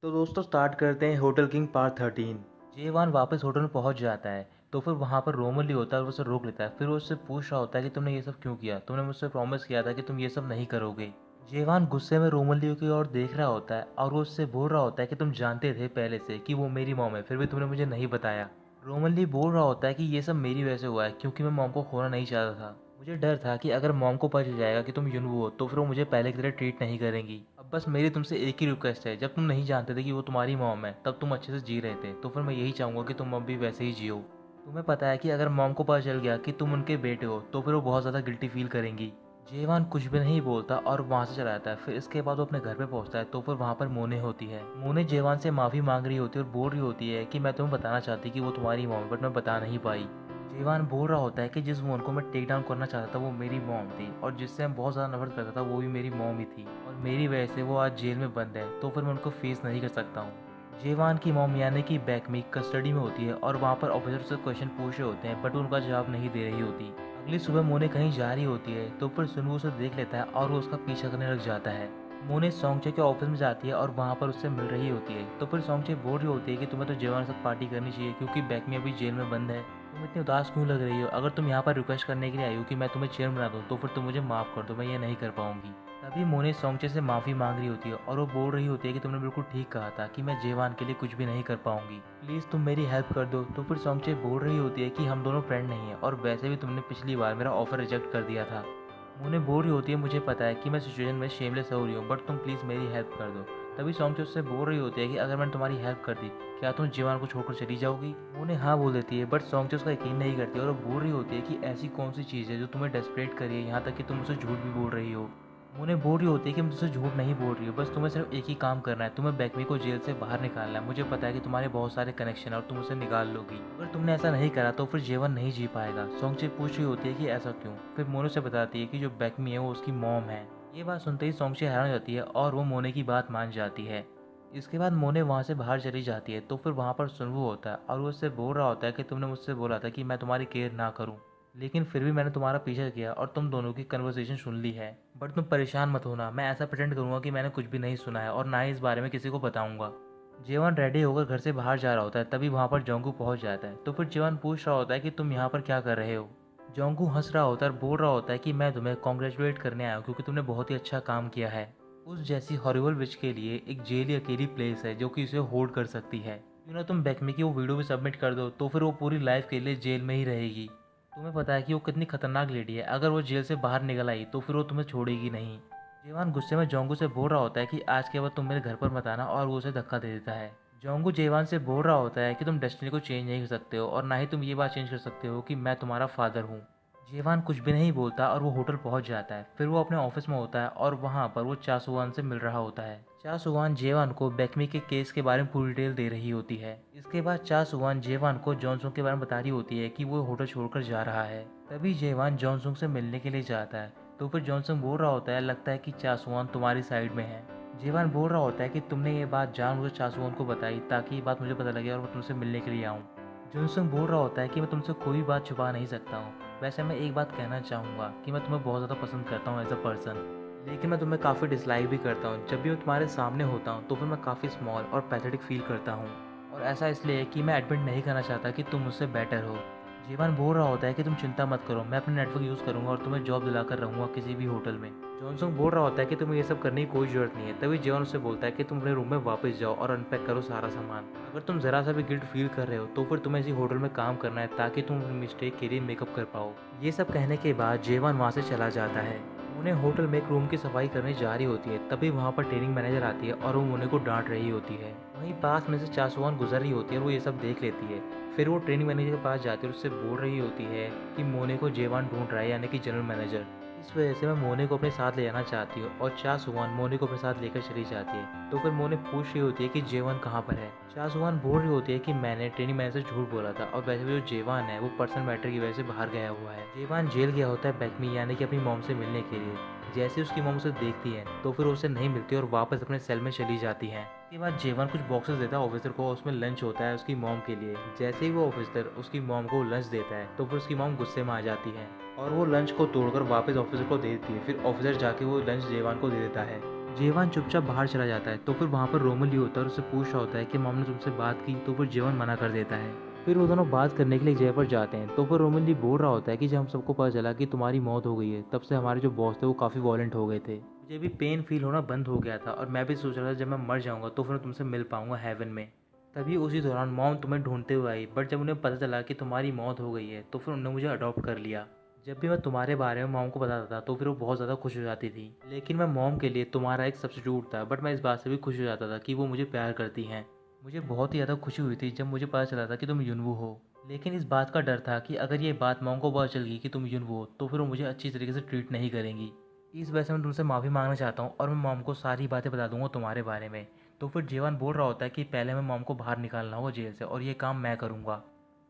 तो दोस्तों स्टार्ट करते हैं होटल किंग पार्ट 13। जेवान वापस होटल में पहुंच जाता है तो फिर वहां पर रोमन होता है और वो उसे रोक लेता है। फिर वो उससे पूछ रहा होता है कि तुमने ये सब क्यों किया, तुमने मुझसे प्रॉमिस किया था कि तुम ये सब नहीं करोगे। जेवान गुस्से में रोमन की ओर देख रहा होता है और वो उससे बोल रहा होता है कि तुम जानते थे पहले से कि वो मेरी मॉम है, फिर भी तुमने मुझे नहीं बताया। रोमन बोल रहा होता है कि ये सब मेरी वजह से हुआ है क्योंकि मैं मॉम को खोना नहीं चाहता था। मुझे डर था कि अगर मॉम को पता चल जाएगा कि तुम युनवू हो तो फिर वो मुझे पहले की तरह ट्रीट नहीं करेंगी। अब बस मेरी तुमसे एक ही रिक्वेस्ट है, जब तुम नहीं जानते थे कि वो तुम्हारी मॉम है तब तुम अच्छे से जी रहे थे, तो फिर मैं यही चाहूँगा कि तुम अब भी वैसे ही जियो। तुम्हें पता है कि अगर मॉम को पता चल गया कि तुम उनके बेटे हो तो फिर वो बहुत ज़्यादा गिल्टी फील करेंगी। जेवान कुछ भी नहीं बोलता और वहाँ से चला जाता है। फिर इसके बाद वो अपने घर पे पहुँचता है तो फिर वहाँ पर मोने होती है। मोने जेवान से माफ़ी मांग रही होती है और बोल रही होती है कि मैं तुम्हें बताना चाहती कि वो तुम्हारी मॉम है बट मैं बता नहीं पाई। जेवान बोल रहा होता है कि जिस वुमन को मैं टेक डाउन करना चाहता था वो मेरी मॉम थी और जिससे मैं बहुत ज़्यादा नफरत करता था वो भी मेरी मॉम ही थी और मेरी वजह से वो आज जेल में बंद है, तो फिर मैं उनको फेस नहीं कर सकता हूँ। जेवान की मॉम यानी कि बैकमी कस्टडी में होती है और वहाँ पर ऑफिसर से क्वेश्चन पूछ रहे होते हैं बट उनका जवाब नहीं दे रही होती। अगली सुबह मोने कहीं जा रही होती है तो फिर सुनवू उसे देख लेता है और वो उसका पीछा करने लग जाता है। मोने सोंगचे के ऑफिस में जाती है और वहाँ पर उससे मिल रही होती है तो फिर सोंगचे बोल रही होती है कि तुम्हें तो जेवान के साथ पार्टी करनी चाहिए क्योंकि बैकमी अभी जेल में बंद है। तुम इतनी उदास क्यों लग रही हो? अगर तुम यहाँ पर रिक्वेस्ट करने के लिए आई हो कि मैं तुम्हें चेयर बना दूँ तो फिर तुम मुझे माफ़ कर दो, मैं ये नहीं कर पाऊंगी। तभी मोने सोंगचे से माफ़ी मांग रही होती है और वो बोल रही होती है कि तुमने बिल्कुल ठीक कहा था कि मैं जेवान के लिए कुछ भी नहीं कर पाऊंगी, प्लीज़ तुम मेरी हेल्प कर दो। तो फिर सोंगचे बोल रही होती है कि हम दोनों फ्रेंड नहीं हैं और वैसे भी तुमने पिछली बार मेरा ऑफर रिजेक्ट कर दिया था। मोने बोल रही होती है मुझे पता है कि मैं सिचुएशन में शेमलेस हो रही हूँ बट तुम प्लीज़ मेरी हेल्प कर दो। तभी सोंगचे उससे बोल रही होती है कि अगर मैंने तुम्हारी हेल्प कर दी क्या तुम जीवान को छोड़कर चली जाओगी? मोने हाँ बोल देती है बट सोंगचे उसका यकीन नहीं करती और वो बोल रही होती है कि ऐसी कौन सी चीज़ है जो तुम्हें डेस्परेट करी है यहाँ तक कि तुम मुझसे झूठ भी बोल रही हो। मोने बोल रही होती है कि मैं तुझसे झूठ नहीं बोल रही हूँ, बस तुम्हें सिर्फ एक ही काम करना है, तुम्हें बैकमी को जेल से बाहर निकालना है। मुझे पता है कि तुम्हारे बहुत सारे कनेक्शन है और तुम उसे निकाल लोगी। अगर तुमने ऐसा नहीं करा तो फिर जेवन नहीं जी पाएगा। सोंगचे पूछ रही होती है कि ऐसा क्यों? फिर मोने से बताती है कि जो बैकमी है वो उसकी मॉम है। ये बात सुनते ही सोंगचे हैरान हो जाती है और वो मोने की बात मान जाती है। इसके बाद मोने वहाँ से बाहर चली जाती है तो फिर वहाँ पर सुनवू होता है और वो उससे बोल रहा होता है कि तुमने मुझसे बोला था कि मैं तुम्हारी केयर ना करूँ, लेकिन फिर भी मैंने तुम्हारा पीछा किया और तुम दोनों की कन्वर्सेशन सुन ली है। बट तुम परेशान मत होना, मैं ऐसा प्रिटेंड करूँगा कि मैंने कुछ भी नहीं सुना है और ना ही इस बारे में किसी को बताऊँगा। जेवन रेडी होकर घर से बाहर जा रहा होता है तभी वहाँ पर जोंगू पहुँच जाता है तो फिर जेवन पूछ रहा होता है कि तुम यहाँ पर क्या कर रहे हो? जोंगू हंस रहा होता है और बोल रहा होता है कि मैं तुम्हें कॉन्ग्रेचुलेट करने आया हूँ क्योंकि तुमने बहुत ही अच्छा काम किया है। उस जैसी हॉरिबल विच के लिए एक जेल ही अकेली प्लेस है जो कि उसे होल्ड कर सकती है। क्यों ना तुम बैकमी की वो वीडियो भी सबमिट कर दो तो फिर वो पूरी लाइफ के लिए जेल में ही रहेगी। तुम्हें पता है कि वो कितनी खतरनाक लेडी है, अगर वो जेल से बाहर निकल आई तो फिर वो तुम्हें छोड़ेगी नहीं। जेवान गुस्से में जोंगू से बोल रहा होता है कि आज के बाद तुम मेरे घर पर मत आना और वो उसे धक्का दे देता है। जोंगू जेवान से बोल रहा होता है कि तुम डेस्टिनी को चेंज नहीं कर सकते हो और ना ही तुम ये बात चेंज कर सकते हो कि मैं तुम्हारा फादर हूँ। जेवान कुछ भी नहीं बोलता और वो होटल पहुंच जाता है। फिर वो अपने ऑफिस में होता है और वहाँ पर वो चासुवान से मिल रहा होता है। चासुवान जेवान को बैकमी के केस के बारे में पूरी डिटेल दे रही होती है। इसके बाद चासुवान जेवान को जॉनसुंग के बारे में बता रही होती है कि वो होटल छोड़कर जा रहा है। तभी जेवान जॉनसुंग से मिलने के लिए जाता है तो फिर जॉनसुंग बोल रहा होता है लगता है कि चासुवान तुम्हारी साइड में है। जेवान बोल रहा होता है कि तुमने ये बात जानबूझकर चासुवान को बताई ताकि ये बात मुझे पता लगे और मैं तुमसे मिलने के लिए आऊँ। जॉनसंग बोल रहा होता है कि मैं तुमसे कोई बात छुपा नहीं सकता हूँ। वैसे मैं एक बात कहना चाहूँगा कि मैं तुम्हें बहुत ज़्यादा पसंद करता हूँ एज अ पर्सन, लेकिन मैं तुम्हें काफ़ी डिसलाइक भी करता हूँ। जब भी मैं तुम्हारे सामने होता हूँ तो फिर मैं काफ़ी स्मॉल और पैथेटिक फील करता हूँ और ऐसा इसलिए कि मैं एडमिट नहीं करना चाहता कि तुम मुझसे बेटर हो। जीवन बोल रहा होता है कि तुम चिंता मत करो, मैं अपने नेटवर्क यूज़ करूँगा और तुम्हें जॉब दिलाकर रहूँगा किसी भी होटल में। जॉनसंग बोल रहा होता है कि तुम्हें ये सब करने की कोई ज़रूरत नहीं है। तभी जीवन उससे बोलता है कि तुम अपने रूम में वापस जाओ और अनपैक करो सारा सामान। अगर तुम ज़रा सा भी गिल्ट फील कर रहे हो तो फिर तुम्हें इसी होटल में काम करना है ताकि तुम अपनी मिस्टेक के लिए मेकअप कर पाओ। ये सब कहने के बाद जेवान वहाँ से चला जाता है। उन्हें होटल में एक रूम की सफाई करने जा रही होती है तभी वहाँ पर ट्रेनिंग मैनेजर आती है और वो मोने को डांट रही होती है। वहीं पास में से चासुआन गुजर रही होती है और वो ये सब देख लेती है। फिर वो ट्रेनिंग मैनेजर के पास जाती है और उससे बोल रही होती है कि मोने को जेवान ढूंढ रहा है यानी कि जनरल मैनेजर। इस वजह से मैं मोने को अपने साथ ले जाना चाहती हूँ और चासुआन मोने को अपने साथ लेकर चली जाती है। तो फिर मोने पूछ रही होती है कि जेवान कहाँ पर है। चासुआन बोल रही होती है कि मैंने ट्रेनिंग मैनेजर झूठ बोला था और वैसे भी जो जेवान है वो पर्सनल मैटर की वजह से बाहर गया हुआ है। जेवान जेल गया होता है बैकमी यानी कि अपनी मॉम से मिलने के लिए। जैसे उसकी मॉम उसे देखती है तो फिर उसे नहीं मिलती और वापस अपने सेल में चली जाती है। उसके बाद जेवन कुछ बॉक्सेस देता है ऑफिसर को, उसमें लंच होता है उसकी मॉम के लिए। जैसे ही वो ऑफिसर उसकी मॉम को लंच देता है तो फिर उसकी मॉम गुस्से में आ जाती है और वो लंच को तोड़कर वापस ऑफिसर को दे देती है। फिर ऑफिसर जाके वो लंच जेवान को दे देता है। जेवान चुपचाप बाहर चला जाता है। तो फिर वहाँ पर रोमन ली होता है और उससे पूछ रहा होता है कि मॉम ने तुमसे बात की। तो फिर जेवान मना कर देता है। फिर वो दोनों बात करने के लिए एक जगह पर जाते हैं। तो फिर रोमन ली बोल रहा होता है कि जब हम सबको पता चला कि तुम्हारी मौत हो गई है, तब से हमारे जो बॉस थे वो काफ़ी वॉलेंट हो गए थे। मुझे भी पेन फील होना बंद हो गया था और मैं भी सोच रहा था जब मैं मर जाऊंगा तो फिर मैं तुमसे मिल पाऊंगा हेवन में। तभी उसी दौरान मॉम तुम्हें ढूंढते हुए आई, बट जब उन्हें पता चला कि तुम्हारी मौत हो गई है तो फिर उन्होंने मुझे अडॉप्ट कर लिया। जब भी मैं तुम्हारे बारे में मॉम को बताता था तो फिर वो बहुत ज़्यादा खुश हो जाती थी। लेकिन मैं मॉम के लिए तुम्हारा एक सब्स्टिट्यूट था, बट मैं इस बात से भी खुश हो जाता था कि वो मुझे प्यार करती हैं। मुझे बहुत ही ज़्यादा खुशी हुई थी जब मुझे पता चला था कि तुम युनवू हो। लेकिन इस बात का डर था कि अगर ये बात मॉम को पता चल गई कि तुम युनवू हो तो फिर वो मुझे अच्छी तरीके से ट्रीट नहीं करेंगी। इस वजह से मैं तुमसे माफ़ी मांगना चाहता हूँ और मैं मॉम को सारी बातें बता दूंगा तुम्हारे बारे में। तो फिर जेवान बोल रहा होता है कि पहले मैं मॉम को बाहर निकालना होगा जेल से और ये काम मैं करूँगा।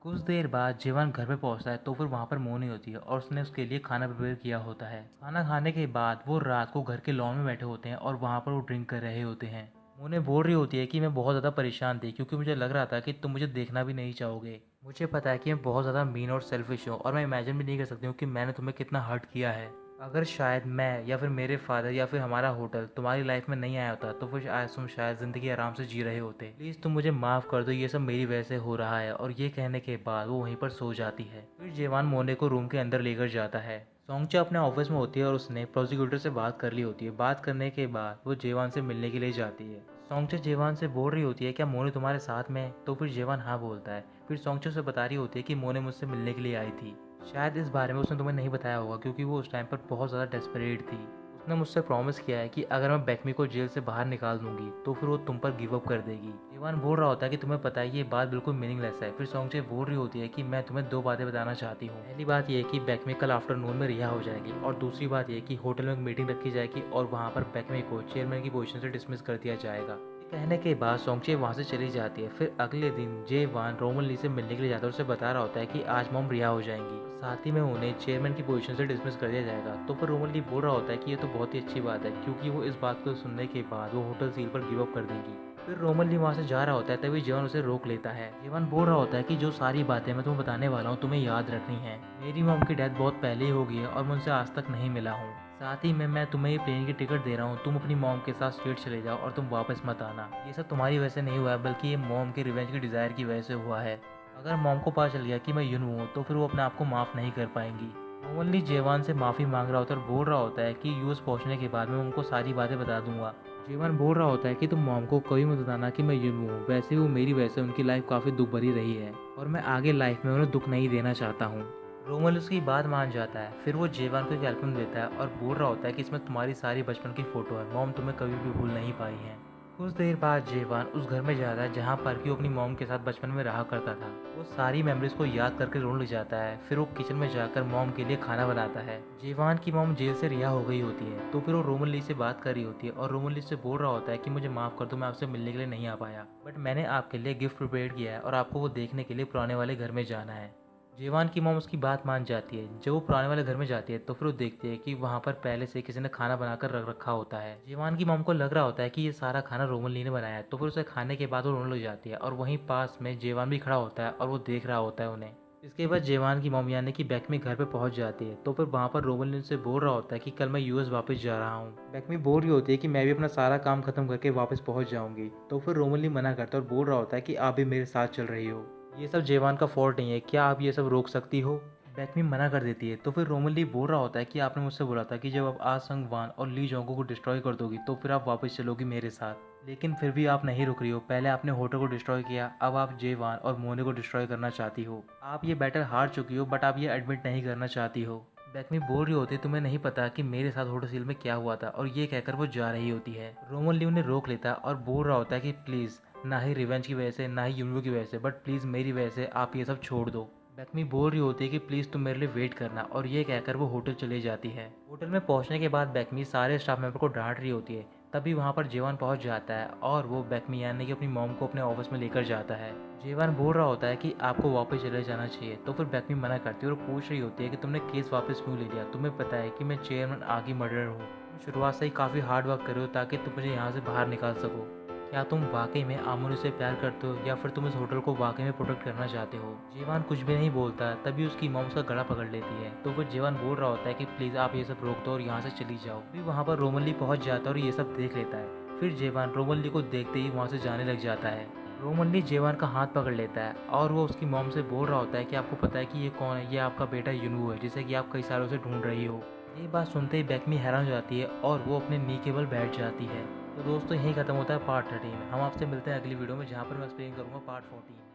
कुछ देर बाद जीवन घर पे पहुंचता है तो फिर वहाँ पर मोनी होती है और उसने उसके लिए खाना प्रिपेयर किया होता है। खाना खाने के बाद वो रात को घर के लॉन में बैठे होते हैं और वहाँ पर वो ड्रिंक कर रहे होते हैं। मोने बोल रही होती है कि मैं बहुत ज़्यादा परेशान थी क्योंकि मुझे लग रहा था कि तुम मुझे देखना भी नहीं चाहोगे। मुझे पता है कि मैं बहुत ज़्यादा मीन और सेल्फिश हूँ और मैं इमेजिन भी नहीं कर सकती हूँ कि मैंने तुम्हें कितना हर्ट किया है। अगर शायद मैं या फिर मेरे फादर या फिर हमारा होटल तुम्हारी लाइफ में नहीं आया होता तो फिर आज तुम शायद ज़िंदगी आराम से जी रहे होते। प्लीज़ तुम मुझे माफ़ कर दो, ये सब मेरी वजह से हो रहा है। और ये कहने के बाद वो वहीं पर सो जाती है। फिर जेवान मोने को रूम के अंदर लेकर जाता है। सोंगचा अपने ऑफिस में होती है और उसने प्रोसिक्यूटर से बात कर ली होती है। बात करने के बाद वो जेवान से मिलने के लिए जाती है। सोंगचा जेवान से बोल रही होती है क्या मोने तुम्हारे साथ में है? तो फिर जेवान हाँ बोलता है। फिर सोंगचा से बता रही होती है कि मोने मुझसे मिलने के लिए आई थी। शायद इस बारे में उसने तुम्हें नहीं बताया होगा क्योंकि वो उस टाइम पर बहुत ज़्यादा डेस्परेट थी। उसने मुझसे प्रॉमिस किया है कि अगर मैं बेकमी को जेल से बाहर निकाल दूंगी तो फिर वो तुम पर गिव अप कर देगी। इवान बोल रहा होता है कि तुम्हें पता है ये बात बिल्कुल मीनिंगलेस है। फिर सोंगचे बोल रही होती है कि मैं तुम्हें दो बातें बताना चाहती हूँ। पहली बात यह है कि बेकमी कल आफ्टरनून में रिहा हो जाएगी और दूसरी बात यह कि होटल में एक मीटिंग रखी जाएगी और वहाँ पर बेकमी को चेयरमैन की पोजीशन से डिसमिस कर दिया जाएगा। कहने के बाद सोंगचे वहाँ से चली जाती है। फिर अगले दिन जे वान रोमन ली से मिलने के लिए जाता है और उसे बता रहा होता है कि आज मॉम रिहा हो जाएंगी, साथ ही में उन्हें चेयरमैन की पोजीशन से डिसमिस कर दिया जाएगा। तो फिर रोमन ली बोल रहा होता है कि ये तो बहुत ही अच्छी बात है क्योंकि वो इस बात को सुनने के बाद वो होटल सील पर गिव अप कर देंगी। फिर रोमन ली वहाँ से जा रहा होता है तभी जीवन उसे रोक लेता है। जीवन बोल रहा होता है कि जो सारी बातें मैं तुम्हें बताने वाला हूँ तुम्हें याद रखनी है। मेरी मॉम की डेथ बहुत पहले ही हो गई है और मैं उनसे आज तक नहीं मिला हूँ। साथ ही में मैं तुम्हें ये प्लेन की टिकट दे रहा हूँ, तुम अपनी मॉम के साथ स्टेट चले जाओ और तुम वापस मत आना। ये सब तुम्हारी वजह से नहीं हुआ है बल्कि ये मॉम के रिवेंज की डिज़ायर की वजह से हुआ है। अगर मॉम को पता चल गया कि मैं यून हूँ तो फिर वो अपने आप को माफ़ नहीं कर पाएंगी। ओनली जेवान से माफ़ी मांग रहा होता है और बोल रहा होता है कि यूएस पहुंचने के बाद मैं उनको सारी बातें बता दूंगा। जेवान बोल रहा होता है कि तुम मॉम को कभी मत बताना कि मैं यून हूँ, वैसे भी वो मेरी वजह से उनकी लाइफ काफ़ी दुख भरी रही है और मैं आगे लाइफ में उन्हें दुख नहीं देना चाहता हूँ। रोमल उसकी बात मान जाता है। फिर वो जेवान को एक एल्बम देता है और बोल रहा होता है कि इसमें तुम्हारी सारी बचपन की फ़ोटो है, मॉम तुम्हें कभी भी भूल नहीं पाई है। कुछ देर बाद जेवान उस घर में जाता है जहाँ पर कि वो अपनी मॉम के साथ बचपन में रहा करता था। वो सारी मेमोरीज को याद करके रोने लग जाता है। फिर वो किचन में जाकर मॉम के लिए खाना बनाता है। जेवान की मॉम जेल से रिहा हो गई होती है तो फिर वो रोमन ली से बात कर रही होती है और रोमन ली से बोल रहा होता है कि मुझे माफ़ कर दो, मैं आपसे मिलने के लिए नहीं आ पाया, बट मैंने आपके लिए गिफ्ट प्रिपेयर किया है और आपको वो देखने के लिए पुराने वाले घर में जाना है। जेवान की मॉम उसकी बात मान जाती है। जब वो पुराने वाले घर में जाती है तो फिर वो देखती है कि वहाँ पर पहले से किसी ने खाना बनाकर रख रखा होता है। जेवान की मॉम को लग रहा होता है कि ये सारा खाना रोमन ली ने बनाया है तो फिर उसे खाने के बाद वो रोने लग जाती है और वहीं पास में जेवान भी खड़ा होता है और वो देख रहा होता है उन्हें। इसके बाद जेवान की मॉम यानी कि बेकमी घर पे पहुंच जाती है तो फिर वहाँ पर रोमन ली से बोल रहा होता है कि कल मैं यूएस वापस जा रहा हूँ। बेकमी बोल रही होती है कि मैं भी अपना सारा काम खत्म करके वापस पहुंच जाऊंगी। तो फिर रोमन ली मना करता है और बोल रहा होता है कि आप भी मेरे साथ चल रही हो, ये सब जेवान का फॉल्ट नहीं है, क्या आप ये सब रोक सकती हो? बेकमी मना कर देती है। तो फिर रोमन ली बोल रहा होता है कि आपने मुझसे बोला था कि जब आप आ संग वान और ली जोंगो को डिस्ट्रॉय कर दोगी तो फिर आप वापस चलोगी मेरे साथ, लेकिन फिर भी आप नहीं रुक रही हो। पहले आपने होटल को डिस्ट्रॉय किया, अब आप जेवान और मोने को डिस्ट्रॉय करना चाहती हो। आप ये बैटल हार चुकी हो बट आप ये एडमिट नहीं करना चाहती हो। बेकमी बोल रही होती है तुम्हें नहीं पता कि मेरे साथ होटल सील में क्या हुआ था, और ये कहकर वो जा रही होती है। रोमन ली उन्हें रोक लेता है और बोल रहा होता है कि प्लीज़, ना ही रिवेंज की वजह से ना ही यूनिवर्स की वजह से, बट प्लीज़ मेरी वजह से आप ये सब छोड़ दो। बेकमी बोल रही होती है कि प्लीज़ तुम मेरे लिए वेट करना, और ये कहकर वो होटल चली जाती है। होटल में पहुंचने के बाद बेकमी सारे स्टाफ मेंबर को डांट रही होती है। तभी वहां पर जेवान पहुंच जाता है और वो बेकमी यानी कि अपनी मॉम को अपने ऑफिस में लेकर जाता है। जेवान बोल रहा होता है कि आपको वापस चले जाना चाहिए तो फिर बेकमी मना करती है और पूछ रही होती है कि तुमने केस वापस क्यों ले लिया, तुम्हें पता है कि मैं चेयरमैन आगी मर्डर हूँ, तुम शुरुआत से ही काफ़ी हार्ड वर्क कर रहे हो ताकि तुम मुझे यहाँ से बाहर निकाल सको। क्या तुम वाकई में आमुन से प्यार करते हो या फिर तुम इस होटल को वाकई में प्रोटेक्ट करना चाहते हो। जेवान कुछ भी नहीं बोलता, तभी उसकी मॉम उसका गला पकड़ लेती है। तो फिर जेवान बोल रहा होता है कि प्लीज़ आप ये सब रोक दो और यहाँ से चली जाओ। फिर वहाँ पर रोमनली पहुँच जाता है और ये सब देख लेता है। फिर जेवान रोमनली को देखते ही वहाँ से जाने लग जाता है। रोमनली जेवान का हाथ पकड़ लेता है और वो उसकी मॉम से बोल रहा होता है कि आपको पता है कि ये कौन है, ये आपका बेटा युनू है जिसे कि आप कई सालों से ढूंढ रही हो। ये बात सुनते ही बेकमी हैरान हो जाती है और वो अपने नी के बल बैठ जाती है। तो दोस्तों यहीं खत्म होता है पार्ट 13। हम आपसे मिलते हैं अगली वीडियो में, जहाँ पर मैं एक्सप्लेन करूँगा पार्ट 14।